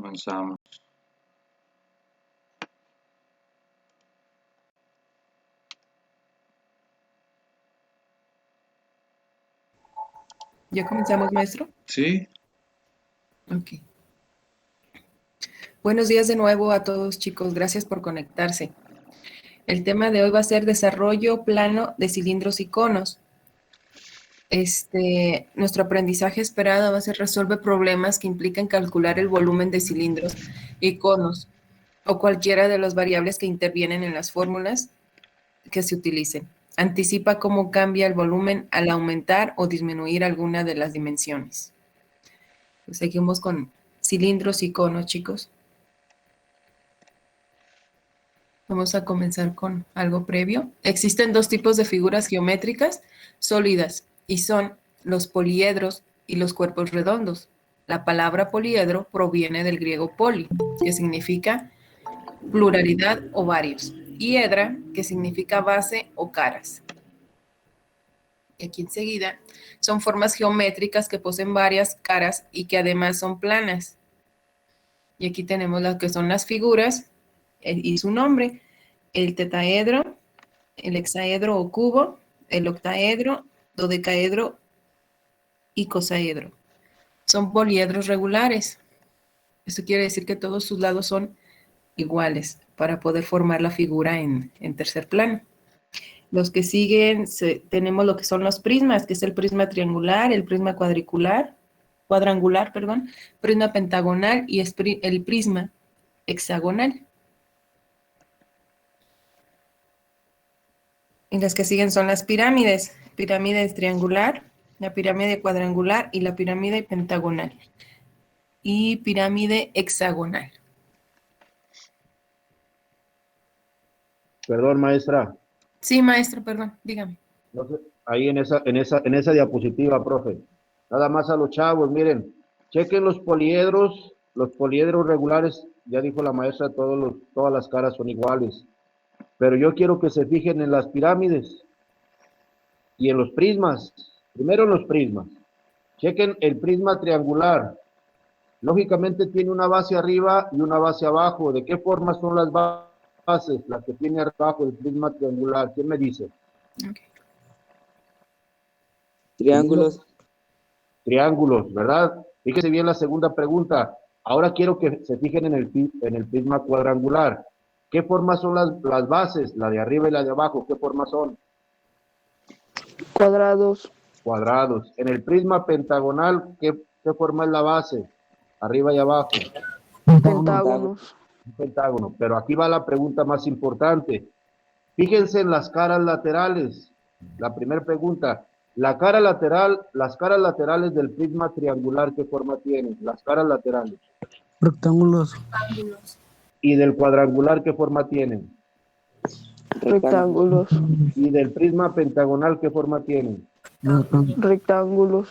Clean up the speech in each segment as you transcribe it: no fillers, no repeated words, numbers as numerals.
Comenzamos. ¿Ya comenzamos, maestro? Sí, Ok. Buenos días de nuevo a todos, chicos. Gracias por conectarse. El tema de hoy va a ser desarrollo plano de cilindros y conos. Nuestro aprendizaje esperado va a ser resolver problemas que implican calcular el volumen de cilindros y conos o cualquiera de las variables que intervienen en las fórmulas que se utilicen. Anticipa cómo cambia el volumen al aumentar o disminuir alguna de las dimensiones. Pues seguimos con cilindros y conos, chicos. Vamos a comenzar con algo previo. Existen dos tipos de figuras geométricas sólidas y son los poliedros y los cuerpos redondos. La palabra poliedro proviene del griego poli, que significa pluralidad o varios, y edra, que significa base o caras. Y aquí enseguida son formas geométricas que poseen varias caras y que además son planas. Y aquí tenemos las que son las figuras y su nombre: el tetaedro, el hexaedro o cubo, el octaedro, dodecaedro y cosaedro. Son poliedros regulares. Esto quiere decir que todos sus lados son iguales para poder formar la figura en tercer plano. Los que siguen, tenemos lo que son los prismas, que es el prisma triangular, el prisma cuadrangular, prisma pentagonal y el prisma hexagonal. Y las que siguen son las pirámides: pirámide triangular, la pirámide cuadrangular y la pirámide pentagonal. Y pirámide hexagonal. Perdón, maestra. Sí, maestro, perdón, dígame. No sé, ahí en esa diapositiva, profe. Nada más a los chavos, miren, chequen los poliedros regulares, ya dijo la maestra, todas las caras son iguales. Pero yo quiero que se fijen en las pirámides y en los prismas. Primero en los prismas. Chequen el prisma triangular. Lógicamente tiene una base arriba y una base abajo. ¿De qué forma son las bases? Las que tiene abajo el prisma triangular. ¿Quién me dice? Okay. Triángulos. Triángulos, ¿verdad? Fíjese bien la segunda pregunta. Ahora quiero que se fijen en el prisma cuadrangular. ¿Qué formas son las bases? La de arriba y la de abajo, ¿qué formas son? Cuadrados. Cuadrados. En el prisma pentagonal, ¿qué forma es la base? Arriba y abajo. Pentágonos. Un pentágono. Pero aquí va la pregunta más importante. Fíjense en las caras laterales. La primera pregunta. Las caras laterales del prisma triangular, ¿qué forma tienen? Las caras laterales. Rectángulos. ¿Y del cuadrangular, qué forma tienen? Rectángulos. ¿Y del prisma pentagonal, qué forma tienen? Rectángulos.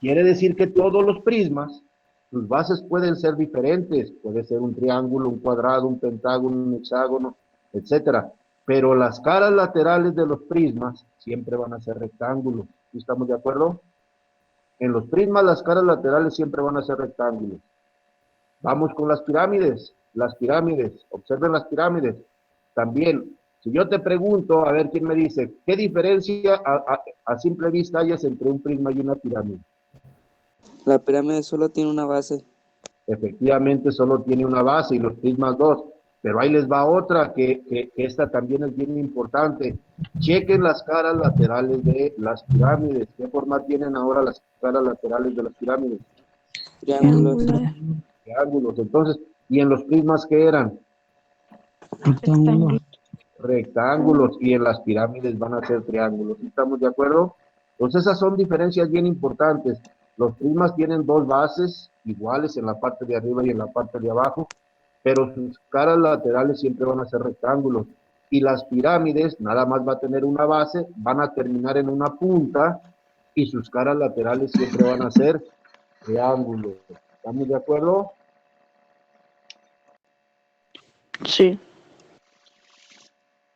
Quiere decir que todos los prismas, sus bases pueden ser diferentes. Puede ser un triángulo, un cuadrado, un pentágono, un hexágono, etcétera. Pero las caras laterales de los prismas siempre van a ser rectángulos. ¿Estamos de acuerdo? En los prismas las caras laterales siempre van a ser rectángulos. Vamos con las pirámides. Las pirámides, observen las pirámides. También, si yo te pregunto, a ver quién me dice, ¿qué diferencia a simple vista hay entre un prisma y una pirámide? La pirámide solo tiene una base. Efectivamente, solo tiene una base y los prismas dos. Pero ahí les va otra, que esta también es bien importante. Chequen las caras laterales de las pirámides. ¿Qué forma tienen ahora las caras laterales de las pirámides? Triángulos. Triángulos. Entonces, ¿y en los prismas qué eran? Rectángulos. Rectángulos. Y en las pirámides van a ser triángulos. ¿Estamos de acuerdo? Entonces, esas son diferencias bien importantes. Los prismas tienen dos bases iguales en la parte de arriba y en la parte de abajo, pero sus caras laterales siempre van a ser rectángulos. Y las pirámides nada más va a tener una base, van a terminar en una punta y sus caras laterales siempre van a ser triángulos. ¿Estamos de acuerdo? Sí.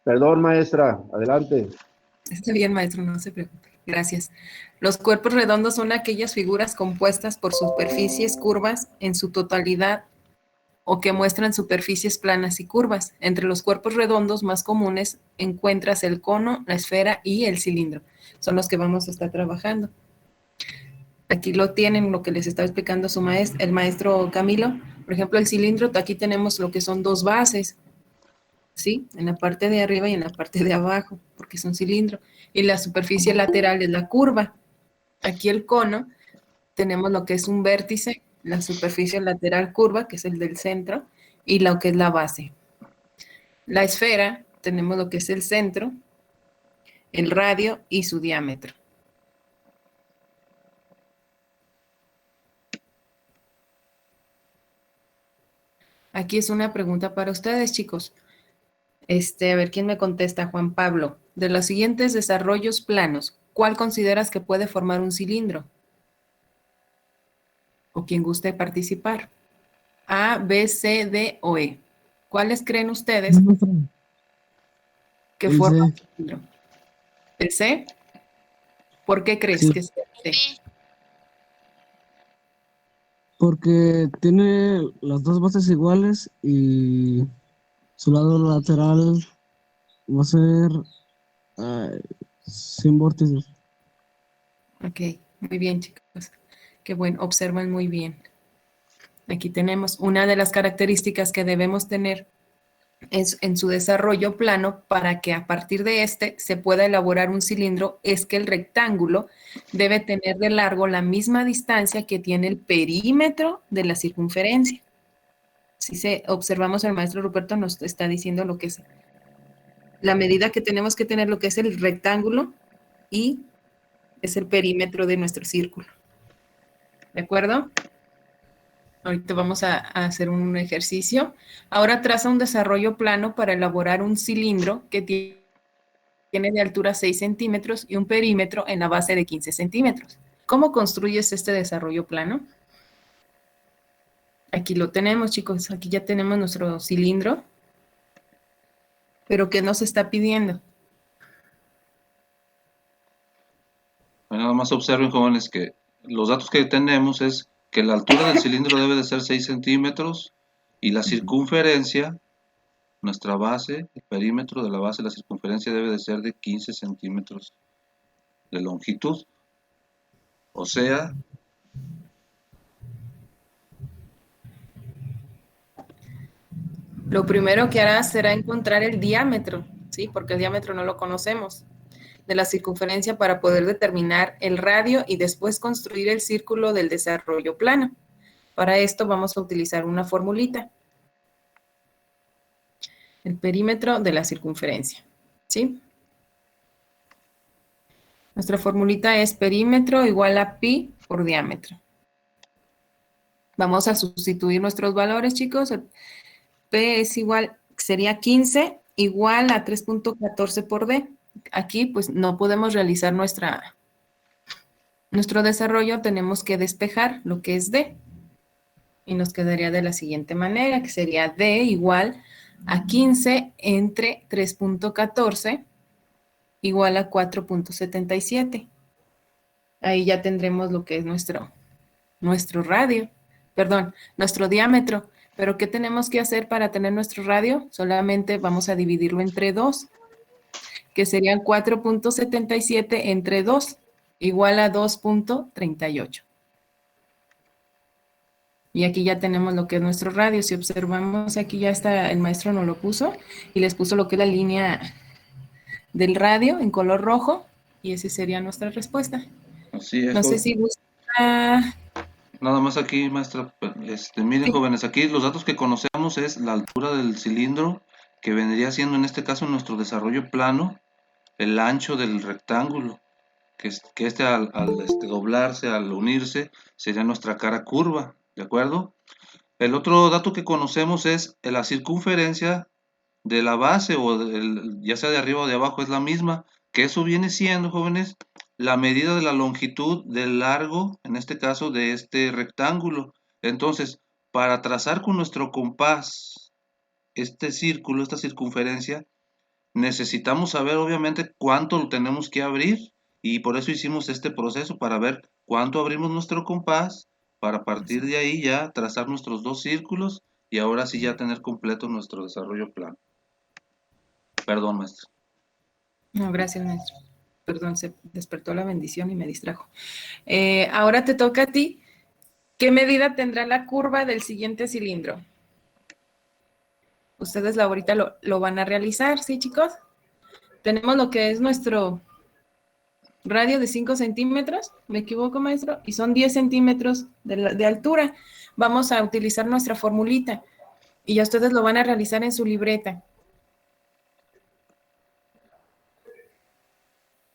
Perdón, maestra, adelante. Está bien, maestro, no se preocupe. Gracias. Los cuerpos redondos son aquellas figuras compuestas por superficies curvas en su totalidad o que muestran superficies planas y curvas. Entre los cuerpos redondos más comunes encuentras el cono, la esfera y el cilindro. Son los que vamos a estar trabajando. Aquí lo tienen, lo que les estaba explicando el maestro Camilo. Por ejemplo, el cilindro, aquí tenemos lo que son dos bases, ¿sí? En la parte de arriba y en la parte de abajo, porque es un cilindro. Y la superficie lateral es la curva. Aquí el cono, tenemos lo que es un vértice, la superficie lateral curva, que es el del centro, y lo que es la base. La esfera, tenemos lo que es el centro, el radio y su diámetro. Aquí es una pregunta para ustedes, chicos. A ver quién me contesta, Juan Pablo. De los siguientes desarrollos planos, ¿cuál consideras que puede formar un cilindro? O quien guste participar. A, B, C, D o E. ¿Cuáles creen ustedes que El forman un C. cilindro? ¿El C? ¿Por qué crees Sí, que es el C? porque tiene las dos bases iguales y su lado lateral va a ser sin vórtices. Ok, muy bien, chicos. Qué bueno, observan muy bien. Aquí tenemos una de las características que debemos tener es en su desarrollo plano para que a partir de este se pueda elaborar un cilindro, es que el rectángulo debe tener de largo la misma distancia que tiene el perímetro de la circunferencia. Si observamos, el maestro Ruperto nos está diciendo lo que es la medida que tenemos que tener, lo que es el rectángulo y es el perímetro de nuestro círculo. ¿De acuerdo? Ahorita vamos a hacer un ejercicio. Ahora traza un desarrollo plano para elaborar un cilindro que tiene de altura 6 centímetros y un perímetro en la base de 15 centímetros. ¿Cómo construyes este desarrollo plano? Aquí lo tenemos, chicos. Aquí ya tenemos nuestro cilindro. ¿Pero qué nos está pidiendo? Bueno, nada más observen, jóvenes, que los datos que tenemos es que la altura del cilindro debe de ser 6 centímetros y la circunferencia, nuestra base, el perímetro de la base, la circunferencia debe de ser de 15 centímetros de longitud. O sea, Lo primero que hará será encontrar el diámetro, ¿sí? Porque el diámetro no lo conocemos, de la circunferencia para poder determinar el radio y después construir el círculo del desarrollo plano. Para esto vamos a utilizar una formulita. El perímetro de la circunferencia, ¿sí? Nuestra formulita es perímetro igual a pi por diámetro. Vamos a sustituir nuestros valores, chicos. P es igual, sería 15 igual a 3.14 por D. Aquí pues no podemos realizar nuestro desarrollo, tenemos que despejar lo que es D. Y nos quedaría de la siguiente manera, que sería D igual a 15 entre 3.14 igual a 4.77. Ahí ya tendremos lo que es nuestro radio, perdón, nuestro diámetro. Pero ¿qué tenemos que hacer para tener nuestro radio? Solamente vamos a dividirlo entre 2, que serían 4.77 entre 2, igual a 2.38. Y aquí ya tenemos lo que es nuestro radio. Si observamos, aquí ya está, el maestro nos lo puso, y les puso lo que es la línea del radio en color rojo, y esa sería nuestra respuesta. así es. No sé si gusta... Nada más aquí, maestra, miren, Sí. jóvenes, aquí los datos que conocemos es la altura del cilindro, que vendría siendo en este caso nuestro desarrollo plano, el ancho del rectángulo, que al doblarse, al unirse, sería nuestra cara curva, ¿de acuerdo? El otro dato que conocemos es la circunferencia de la base, ya sea de arriba o de abajo, es la misma, que eso viene siendo, jóvenes, la medida de la longitud del largo, en este caso, de este rectángulo. Entonces, para trazar con nuestro compás este círculo, esta circunferencia, necesitamos saber obviamente cuánto lo tenemos que abrir y por eso hicimos este proceso para ver cuánto abrimos nuestro compás para partir de ahí ya trazar nuestros dos círculos y ahora sí ya tener completo nuestro desarrollo plano. Perdón, maestro. No, gracias, maestro. Perdón, se despertó la bendición y me distrajo. Ahora te toca a ti. ¿Qué medida tendrá la curva del siguiente cilindro? Ustedes ahorita lo van a realizar, ¿sí, chicos? Tenemos lo que es nuestro radio de 5 centímetros, ¿me equivoco, maestro? Y son 10 centímetros de altura. Vamos a utilizar nuestra formulita y ya ustedes lo van a realizar en su libreta.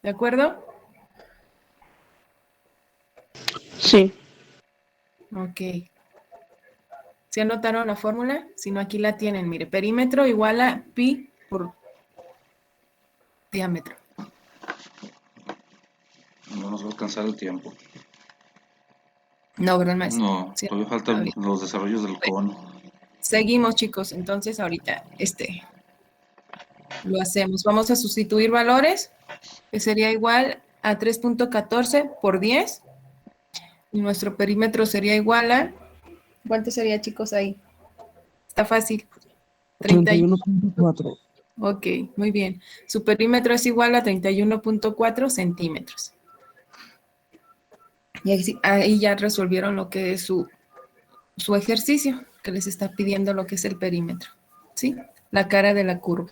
¿De acuerdo? Sí. Ok. ¿Se anotaron la fórmula? Si no, aquí la tienen. Mire, perímetro igual a pi por diámetro. No nos va a alcanzar el tiempo. No, ¿verdad, maestro? No, Sí. todavía faltan los desarrollos del cono. Seguimos, chicos. Entonces, ahorita, lo hacemos. Vamos a sustituir valores, que sería igual a 3.14 por 10. Y nuestro perímetro sería igual a... ¿Cuánto sería, chicos, ahí? Está fácil. 31. 31.4. Ok, muy bien. Su perímetro es igual a 31.4 centímetros. Y ahí ya resolvieron lo que es su ejercicio, que les está pidiendo lo que es el perímetro. ¿Sí? La cara de la curva,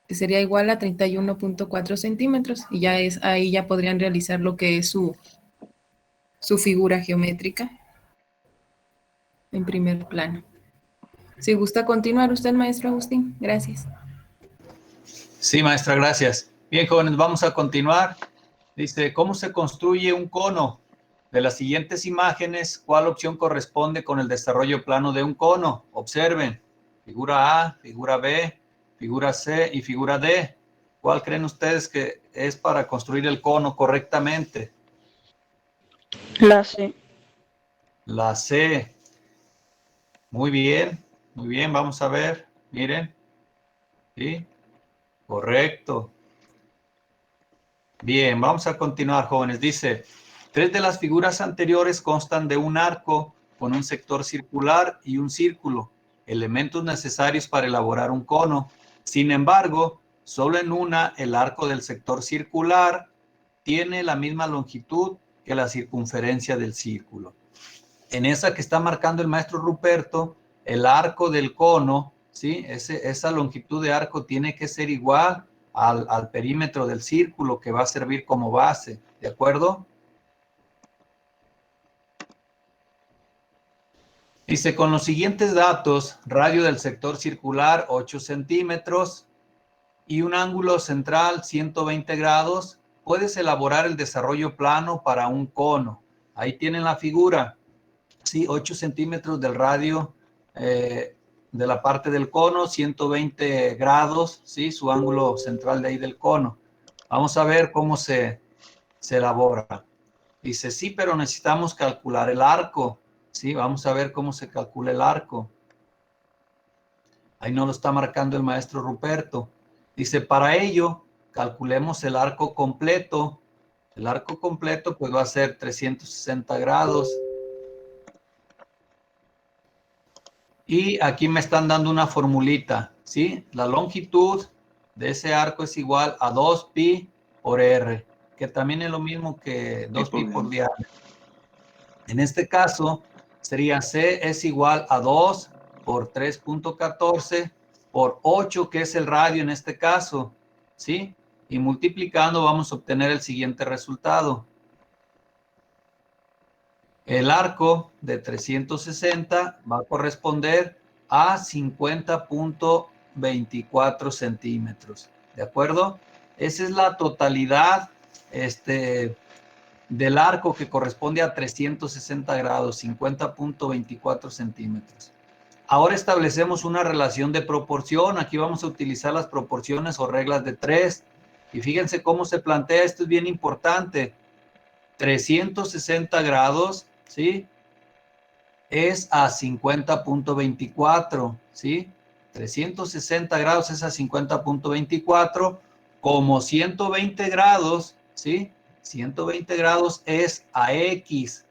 que sería igual a 31.4 centímetros. Y ya ahí ya podrían realizar lo que es su figura geométrica en primer plano. Si gusta continuar usted, maestro Agustín, gracias. Sí, maestra, gracias. Bien, jóvenes, vamos a continuar. Dice, ¿cómo se construye un cono? De las siguientes imágenes, ¿cuál opción corresponde con el desarrollo plano de un cono? Observen, figura A, figura B, figura C y figura D. ¿Cuál creen ustedes que es para construir el cono correctamente? La C. La C. Muy bien, vamos a ver, miren. ¿Sí? Correcto. Bien, vamos a continuar, jóvenes. Dice, 3 de las figuras anteriores constan de un arco con un sector circular y un círculo, elementos necesarios para elaborar un cono. Sin embargo, solo en una, el arco del sector circular tiene la misma longitud que la circunferencia del círculo. En esa que está marcando el maestro Ruperto, el arco del cono, ¿sí? Esa longitud de arco tiene que ser igual al perímetro del círculo que va a servir como base, ¿de acuerdo? Dice, con los siguientes datos, radio del sector circular 8 centímetros y un ángulo central 120 grados, puedes elaborar el desarrollo plano para un cono. Ahí tienen la figura, ¿sí? 8 centímetros del radio de la parte del cono, 120 grados, ¿sí? Su ángulo central de ahí del cono. Vamos a ver cómo se elabora. Dice, sí, pero necesitamos calcular el arco, ¿sí? Vamos a ver cómo se calcula el arco. Ahí no lo está marcando el maestro Ruperto. Dice, para ello, calculemos el arco completo. El arco completo, pues va a ser 360 grados. Y aquí me están dando una formulita, ¿sí? La longitud de ese arco es igual a 2pi por r, que también es lo mismo que 2pi por diámetro. En este caso, sería C es igual a 2 por 3.14 por 8, que es el radio en este caso, ¿sí? Y multiplicando vamos a obtener el siguiente resultado. El arco de 360 va a corresponder a 50.24 centímetros. ¿De acuerdo? Esa es la totalidad del arco que corresponde a 360 grados, 50.24 centímetros. Ahora establecemos una relación de proporción. Aquí vamos a utilizar las proporciones o reglas de 3. Y fíjense cómo se plantea. Esto es bien importante. 360 grados, ¿sí? Es a 50.24, ¿sí? 360 grados es a 50.24, como 120 grados, ¿sí? 120 grados es a X.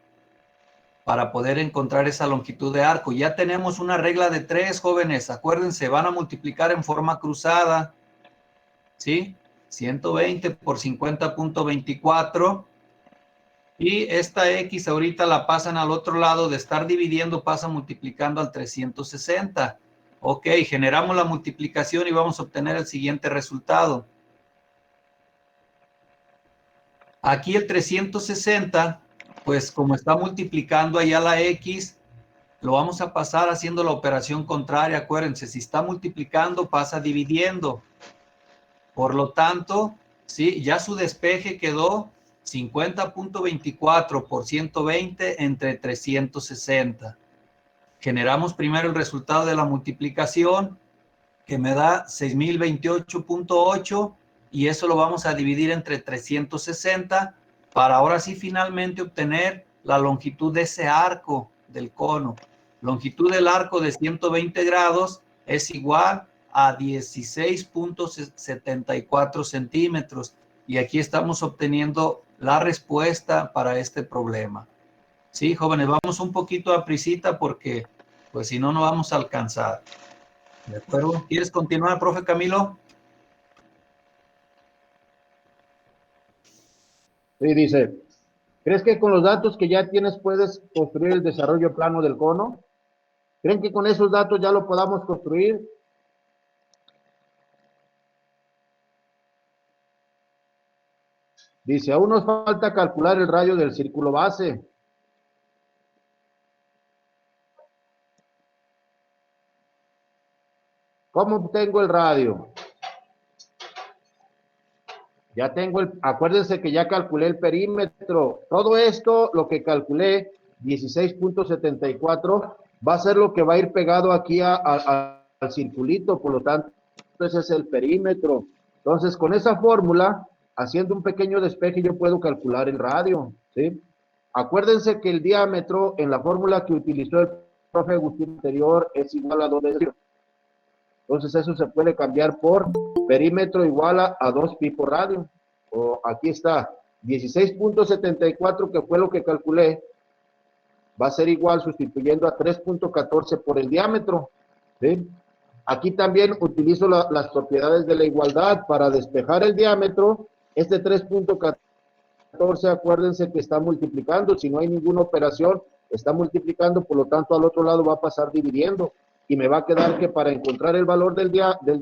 para poder encontrar esa longitud de arco. Ya tenemos una regla de 3, jóvenes. Acuérdense, van a multiplicar en forma cruzada, ¿sí? 120 por 50.24. Y esta X ahorita la pasan al otro lado, de estar dividiendo pasa multiplicando al 360. Ok, generamos la multiplicación y vamos a obtener el siguiente resultado. Aquí el 360, pues como está multiplicando allá la X, lo vamos a pasar haciendo la operación contraria. Acuérdense, si está multiplicando, pasa dividiendo. Por lo tanto, ¿sí? Ya su despeje quedó 50.24 por 120 entre 360. Generamos primero el resultado de la multiplicación, que me da 6028.8, y eso lo vamos a dividir entre 360 para ahora sí finalmente obtener la longitud de ese arco del cono. Longitud del arco de 120 grados es igual a 16.74 centímetros. Y aquí estamos obteniendo la respuesta para este problema. Sí, jóvenes, vamos un poquito a prisita porque pues si no, no vamos a alcanzar. ¿De acuerdo? ¿Quieres continuar, profe Camilo? Sí, dice, ¿crees que con los datos que ya tienes puedes construir el desarrollo plano del cono? ¿Creen que con esos datos ya lo podamos construir? Dice, aún nos falta calcular el radio del círculo base. ¿Cómo obtengo el radio? Ya tengo acuérdense que ya calculé el perímetro. Todo esto, lo que calculé, 16.74, va a ser lo que va a ir pegado aquí al circulito, por lo tanto, ese es el perímetro. Entonces, con esa fórmula, haciendo un pequeño despeje, yo puedo calcular el radio, ¿sí? Acuérdense que el diámetro, en la fórmula que utilizó el profe Agustín anterior, es igual a 2 pi. Entonces, eso se puede cambiar por perímetro igual a 2 pi por radio. O aquí está, 16.74, que fue lo que calculé, va a ser igual sustituyendo a 3.14 por el diámetro, ¿sí? Aquí también utilizo las propiedades de la igualdad para despejar el diámetro. Este 3.14, acuérdense que está multiplicando, si no hay ninguna operación, está multiplicando, por lo tanto al otro lado va a pasar dividiendo, y me va a quedar que para encontrar el valor del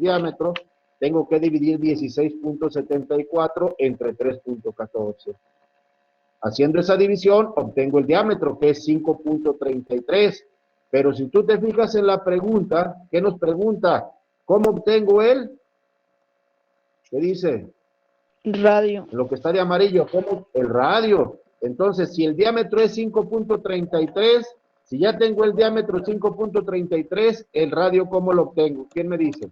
diámetro, tengo que dividir 16.74 entre 3.14. Haciendo esa división, obtengo el diámetro, que es 5.33. Pero si tú te fijas en la pregunta, ¿qué nos pregunta? ¿Cómo obtengo él? ¿Qué dice? Radio. Lo que está de amarillo, ¿cómo? El radio. Entonces, si el diámetro es 5.33, si ya tengo el diámetro 5.33, el radio, ¿cómo lo obtengo? ¿Quién me dice?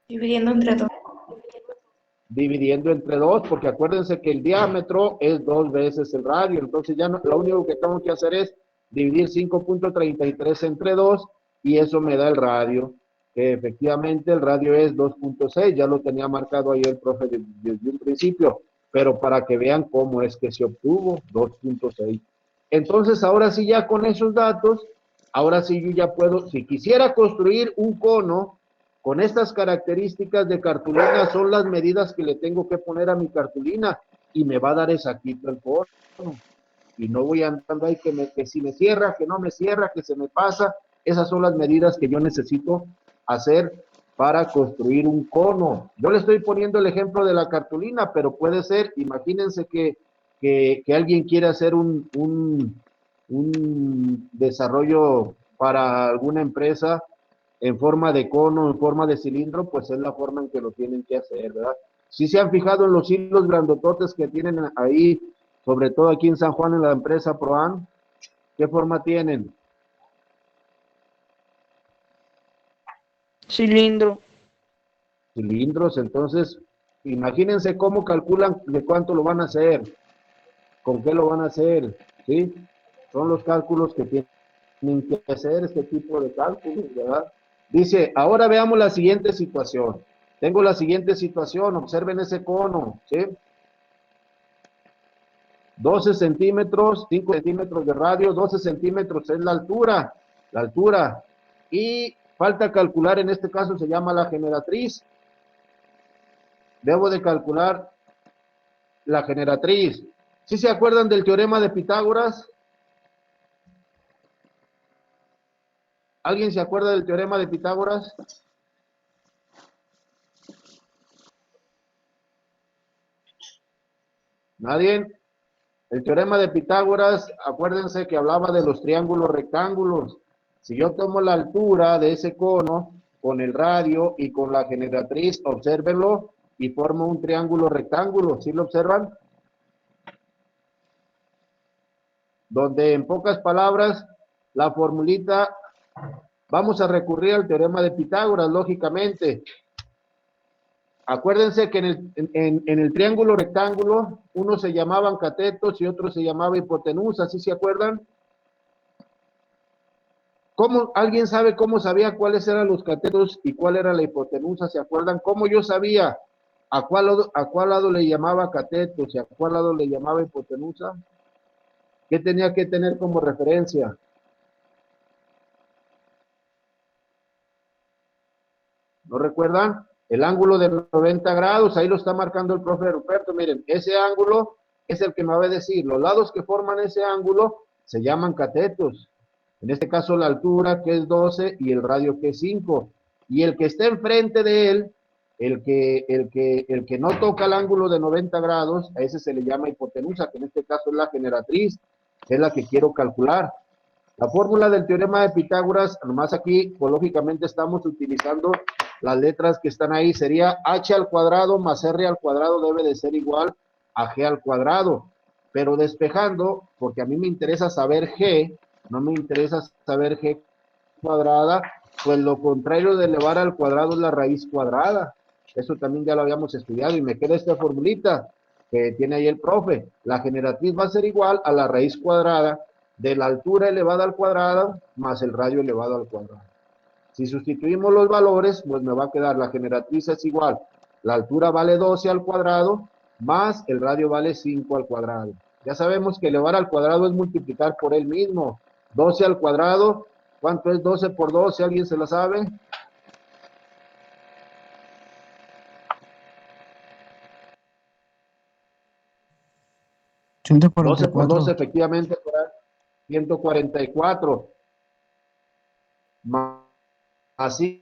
Dividiendo entre 2. Dividiendo entre 2, porque acuérdense que el diámetro es 2 veces el radio. Entonces, ya no, lo único que tengo que hacer es dividir 5.33 entre 2, y eso me da el radio. Que efectivamente el radio es 2.6, ya lo tenía marcado ahí el profe desde un principio, pero para que vean cómo es que se obtuvo 2.6. Entonces, ahora sí, ya con esos datos, ahora sí yo ya puedo, si quisiera construir un cono con estas características de cartulina, son las medidas que le tengo que poner a mi cartulina, y me va a dar exactito el cono. Y no voy andando ahí que si me cierra, que no me cierra, que se me pasa. Esas son las medidas que yo necesito hacer para construir un cono. Yo le estoy poniendo el ejemplo de la cartulina, pero puede ser, imagínense que alguien quiere hacer un desarrollo para alguna empresa en forma de cono, en forma de cilindro, pues es la forma en que lo tienen que hacer, ¿verdad? Si se han fijado en los hilos grandototes que tienen ahí, sobre todo aquí en San Juan, en la empresa Proan, ¿qué forma tienen? Cilindro. Cilindros. Entonces, imagínense cómo calculan de cuánto lo van a hacer, con qué lo van a hacer, ¿sí? Son los cálculos que tienen que hacer, este tipo de cálculos, ¿verdad? Dice, ahora veamos la siguiente situación. Tengo la siguiente situación, observen ese cono, ¿sí? 12 centímetros, 5 centímetros de radio, 12 centímetros es la altura. Y falta calcular, en este caso se llama la generatriz. Debo de calcular la generatriz. ¿Sí se acuerdan del teorema de Pitágoras? ¿Alguien se acuerda del teorema de Pitágoras? ¿Nadie? El teorema de Pitágoras, acuérdense que hablaba de los triángulos rectángulos. Si yo tomo la altura de ese cono con el radio y con la generatriz, obsérvenlo, y formo un triángulo rectángulo. ¿Sí lo observan? Donde en pocas palabras, la formulita, vamos a recurrir al teorema de Pitágoras, lógicamente. Acuérdense que en el triángulo rectángulo, unos se llamaban catetos y otros se llamaban hipotenusa, ¿sí se acuerdan? ¿Alguien sabe cómo sabía cuáles eran los catetos y cuál era la hipotenusa? ¿Se acuerdan? ¿Cómo yo sabía a cuál lado le llamaba catetos y a cuál lado le llamaba hipotenusa? ¿Qué tenía que tener como referencia? ¿No recuerdan? El ángulo de 90 grados, ahí lo está marcando el profe Ruperto. Miren, ese ángulo es el que me va a decir. Los lados que forman ese ángulo se llaman catetos. En este caso la altura, que es 12, y el radio, que es 5. Y el que está enfrente de él, el que no toca el ángulo de 90 grados, a ese se le llama hipotenusa, que en este caso es la generatriz, que es la que quiero calcular. La fórmula del teorema de Pitágoras, nomás aquí, pues, lógicamente estamos utilizando las letras que están ahí, sería h al cuadrado más r al cuadrado debe de ser igual a g al cuadrado, pero despejando, porque a mí me interesa saber g, no me interesa saber g cuadrada, pues lo contrario de elevar al cuadrado es la raíz cuadrada. Eso también ya lo habíamos estudiado y me queda esta formulita que tiene ahí el profe. La generatriz va a ser igual a la raíz cuadrada de la altura elevada al cuadrado más el radio elevado al cuadrado. Si sustituimos los valores, pues me va a quedar la generatriz es igual. La altura vale 12 al cuadrado más el radio vale 5 al cuadrado. Ya sabemos que elevar al cuadrado es multiplicar por él mismo. 12 al cuadrado, ¿cuánto es 12 por 12? ¿Alguien se lo sabe? Ciento 12 por 12, 44. efectivamente, 144. Más 5,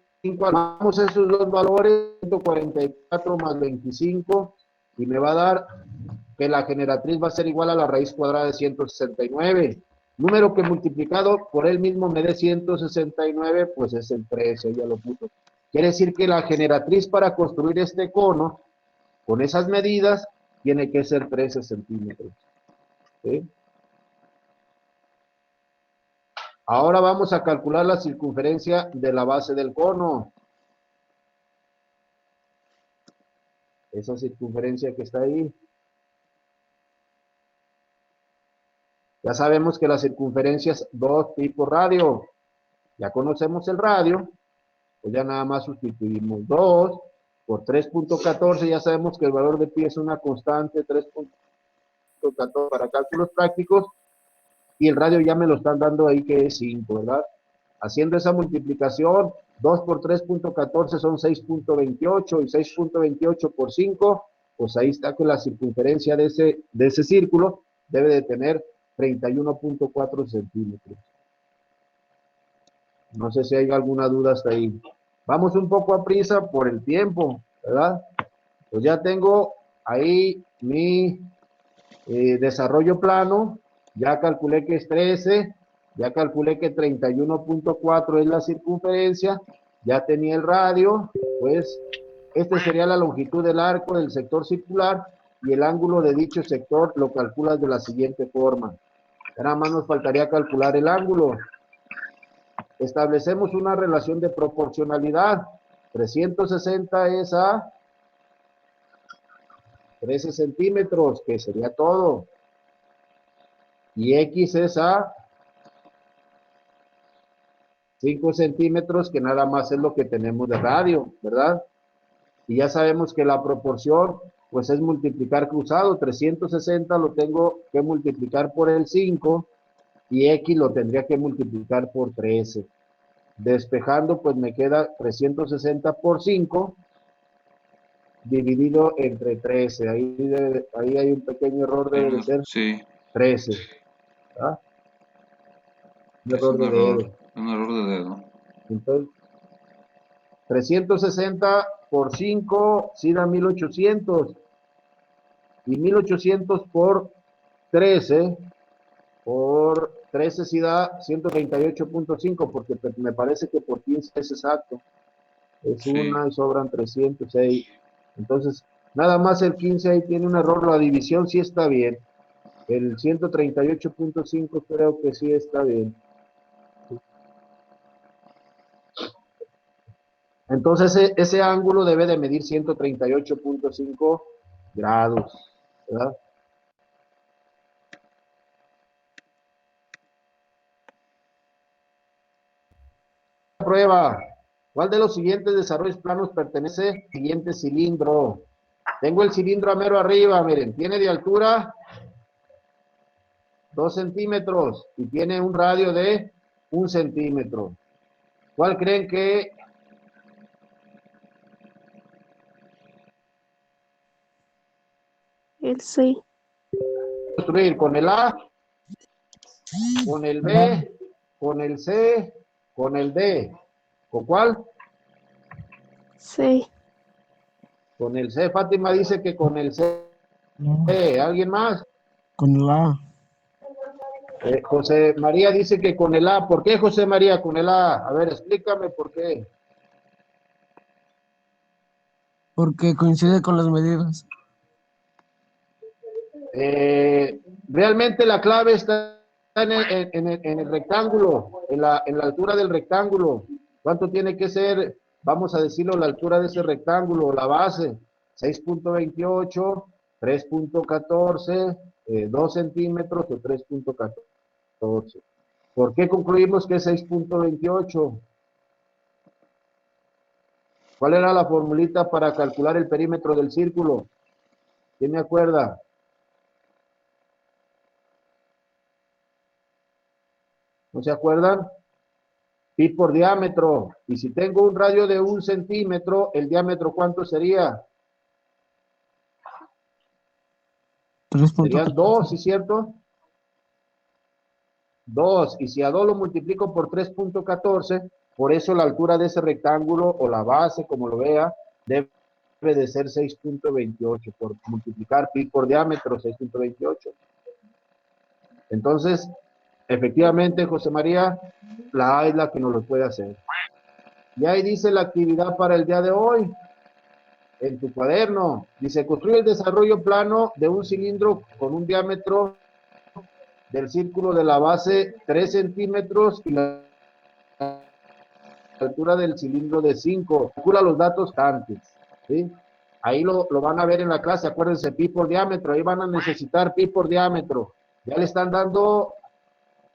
vamos esos dos valores, 144 más 25, y me va a dar que la generatriz va a ser igual a la raíz cuadrada de 169. Número que multiplicado por él mismo me dé 169, pues es el 13, ya lo puso. Quiere decir que la generatriz para construir este cono, con esas medidas, tiene que ser 13 centímetros. ¿Sí? Ahora vamos a calcular la circunferencia de la base del cono. Esa circunferencia que está ahí. Ya sabemos que la circunferencia es 2 tipos radio. Ya conocemos el radio. Pues ya nada más sustituimos 2 por 3.14. Ya sabemos que el valor de pi es una constante, 3.14 para cálculos prácticos. Y el radio ya me lo están dando ahí que es 5, ¿verdad? Haciendo esa multiplicación, 2 por 3.14 son 6.28 y 6.28 por 5, pues ahí está que la circunferencia de ese círculo debe de tener 31.4 centímetros. No sé si hay alguna duda hasta ahí. Vamos un poco a prisa por el tiempo, ¿verdad? Pues ya tengo ahí mi desarrollo plano, ya calculé que es 13, ya calculé que 31.4 es la circunferencia, ya tenía el radio, pues este sería la longitud del arco del sector circular y el ángulo de dicho sector lo calculas de la siguiente forma. Nada más nos faltaría calcular el ángulo. Establecemos una relación de proporcionalidad. 360 es a 13 centímetros, que sería todo. Y X es a 5 centímetros, que nada más es lo que tenemos de radio, ¿verdad? Y ya sabemos que la proporción pues es multiplicar cruzado. 360 lo tengo que multiplicar por el 5 y X lo tendría que multiplicar por 13. Despejando, pues me queda 360 por 5 dividido entre 13. Ahí hay un pequeño error, debe de ser Sí, 13. ¿Ah? Un es error de dedo. un error de dedo. Entonces, 360 por 5 sí da 1800. Y 1800 por 13 sí da 138.5, porque me parece que por 15 es exacto. Es Sí, una y sobran 306. Entonces, nada más el 15 ahí tiene un error. La división sí está bien. El 138.5 creo que sí está bien. Entonces, ese ángulo debe de medir 138.5 grados, ¿verdad? Prueba. ¿Cuál de los siguientes desarrollos planos pertenece al siguiente cilindro? Tengo el cilindro a mero arriba, miren, tiene de altura 2 centímetros y tiene un radio de 1 centímetro. ¿Cuál creen que El C. construir? ¿Con el A, con el B, con el C, con el D? ¿Con cuál? C. Con el C. Fátima dice que con el C. No, ¿Alguien más? con el A. José María dice que con el A. ¿Por qué, José María, con el A? A ver, explícame por qué. Porque coincide con las medidas. Realmente la clave está en el rectángulo, en la altura del rectángulo. ¿Cuánto tiene que ser? Vamos a decirlo, la altura de ese rectángulo, la base, 6.28, 3.14, 2 centímetros o 3.14. ¿Por qué concluimos que es 6.28? ¿Cuál era la formulita para calcular el perímetro del círculo? ¿Quién me acuerda? ¿No se acuerdan? Pi por diámetro. Y si tengo un radio de 1 centímetro, ¿el diámetro cuánto sería? Serían 2, 3.14. ¿sí es cierto? 2. Y si a 2 lo multiplico por 3.14, por eso la altura de ese rectángulo o la base, como lo vea, debe de ser 6.28 por multiplicar pi por diámetro, 6.28. Entonces, efectivamente, José María, la A es la que nos lo puede hacer. Y ahí dice la actividad para el día de hoy, en tu cuaderno. Dice, construye el desarrollo plano de un cilindro con un diámetro del círculo de la base 3 centímetros y la altura del cilindro de 5. Calcula los datos antes, ¿sí? Ahí lo van a ver en la clase, acuérdense, pi por diámetro, ahí van a necesitar pi por diámetro. Ya le están dando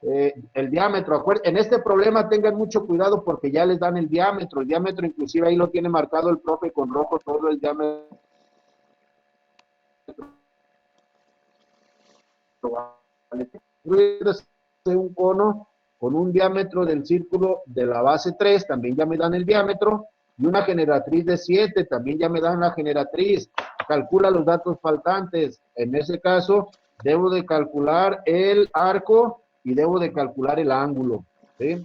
el diámetro. En este problema tengan mucho cuidado porque ya les dan el diámetro inclusive ahí lo tiene marcado el profe con rojo todo el diámetro. Un cono con un diámetro del círculo de la base 3, también ya me dan el diámetro, y una generatriz de 7, también ya me dan la generatriz. Calcula los datos faltantes. En ese caso, debo de calcular el arco y debo de calcular el ángulo, ¿sí?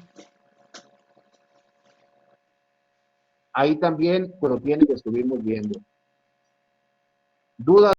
Ahí también, pues lo tiene que estuvimos viendo. ¿Dudas?